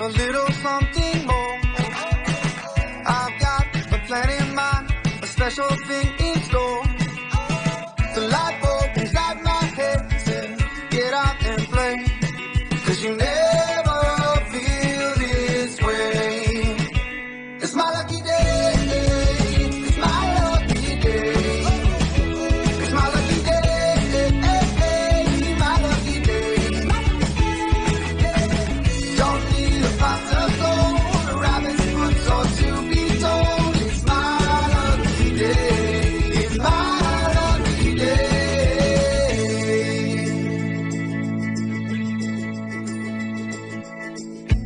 a little something more. I've got a plan in mind, a special thing in store. The light bulb inside my head says, get out and play, 'cause you never feel this way. It's my lucky day, it's my lucky day. It's my lucky day, my lucky day. Don't need a pot of gold, a rabbit's foot or to be told. It's my lucky day, it's my lucky day.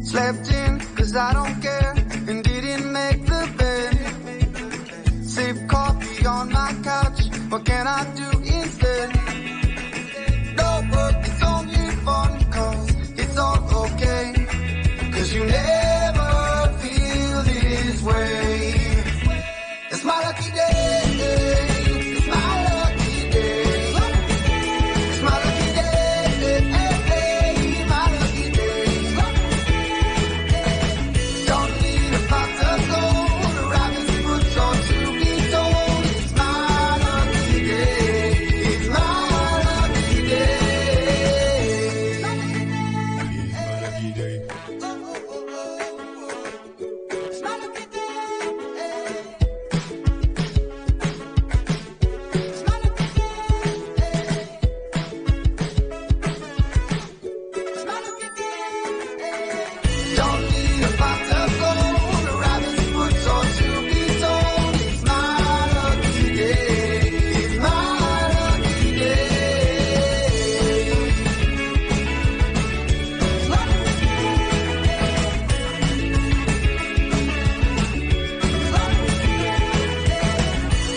Slept in 'cause I don't care, and didn't make the bed. Sip coffee on my couch, what can I do instead? No work, it's only fun, 'cause it's all okay. 'Cause you never feel this way. It's my lucky day, it's my lucky day. It's my lucky day, my lucky day. Don't need a pot of gold, a rabbit's foot or to be told. It's my lucky day, it's my lucky day. My lucky day. It's my lucky day. It's my lucky day. It's my lucky day. Don't need a pot of gold, a rabbit's foot or to be told. It's my lucky day, it's my lucky day. It's my lucky day.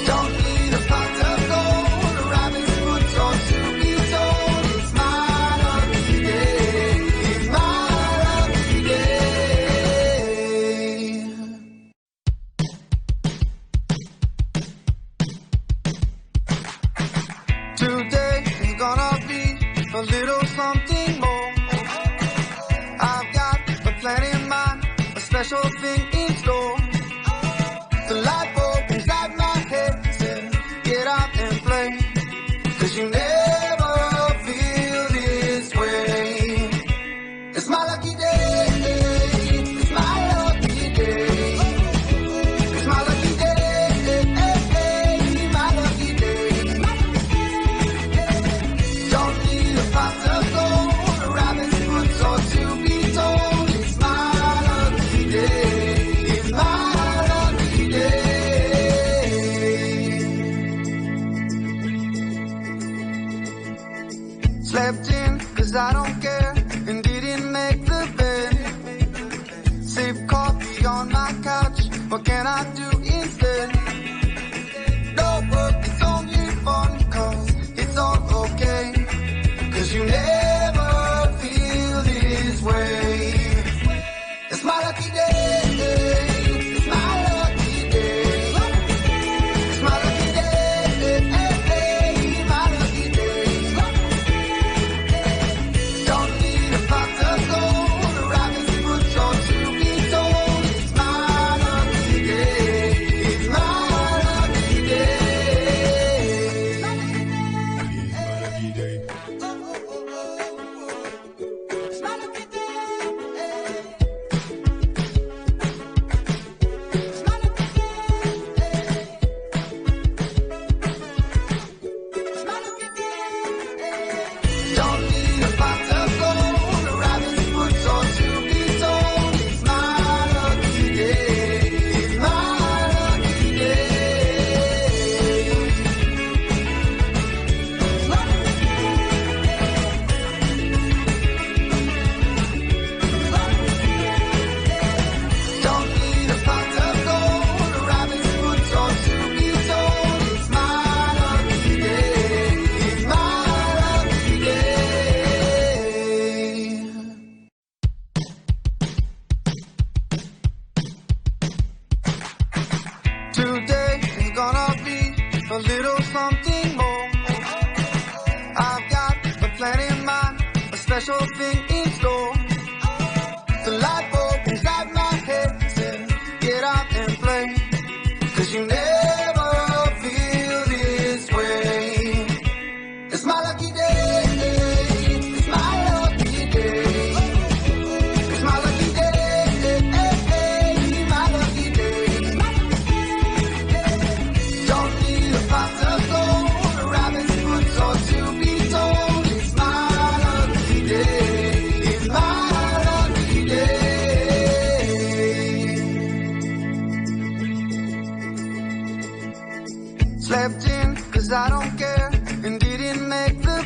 Don't need a pot of gold, a rabbit's foot or to be told. It's my lucky day, it's my lucky day. Today is gonna be a little something more. I've got a plan in mind, a special thing in store. The light bulb inside my head says, get out and play, 'cause you never feel this way. It's my lucky day, it's my lucky day. It's my lucky day, my lucky day. Don't need a pot of gold, a rabbit's foot or to be told. It's my lucky day, it's my lucky day. Slept in 'cause I don't care, and didn't make the bed. Sip coffee on my couch, what can I do instead? No work, it's only fun, 'cause it's all okay. 'Cause you never feel this way. It's my lucky day, it's my lucky day. It's my lucky day, my lucky day. Don't need a pot of gold, a rabbit's foot or to be told. It's my lucky day, it's my lucky day. My lucky day. It's my lucky day. It's my lucky day. It's my lucky day. Don't need a pot of gold, a rabbit's foot or to be told. It's my lucky day, it's my lucky day. It's my lucky Don't need a pot of gold, a rabbit's foot or to be told. It's my lucky day, it's my lucky day. Today is gonna be a little something more. I've got a plan in mind, a special thing in store. The light bulb cause I don't care, and didn't make the